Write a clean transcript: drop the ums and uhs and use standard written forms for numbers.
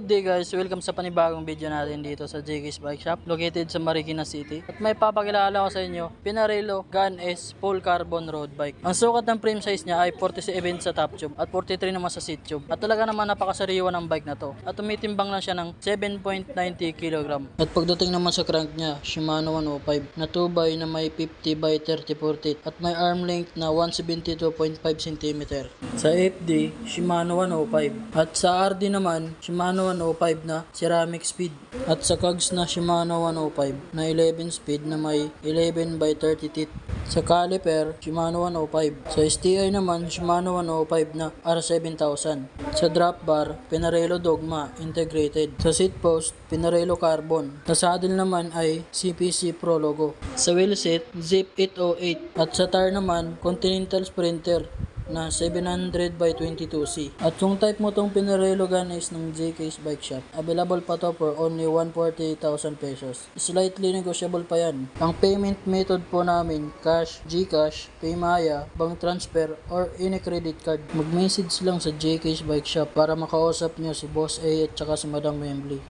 Good day guys, welcome sa panibagong video natin dito sa JK's Bike Shop located sa Marikina City. At may papakilala ko sa inyo, Pinarello Gun S Full Carbon Road Bike. Ang sukat ng frame size niya ay 47 sa top tube at 43 naman sa seat tube. At talaga naman napakasariwa ng bike na to. At tumitimbang lang siya ng 7.90 kg. At pagdating naman sa crank niya, Shimano 105 na 2x na may 50x30/40 at may arm length na 172.5 cm. Sa FD, Shimano 105 at sa RD naman, Shimano 105 na ceramic speed. At sa cogs na Shimano 105 na 11 speed na may 11x30 teeth. Sa caliper, Shimano 105. Sa STI naman, Shimano 105 na R7000. Sa drop bar, Pinarello Dogma Integrated. Sa seat post, Pinarello Carbon. Sa saddle naman ay CPC Pro logo. Sa wheel set, Zip 808. At sa tire naman, Continental Sprinter na 700x22C. At yung type mo tong Pinarello gun is ng JK's Bike Shop. Available pa to for only 148,000 pesos. Slightly negotiable pa yan. Ang payment method po namin, cash, GCash, Paymaya, bank transfer, or any credit card. Mag-message lang sa JK's Bike Shop para makausap nyo si Boss A at saka si Madam Wembley.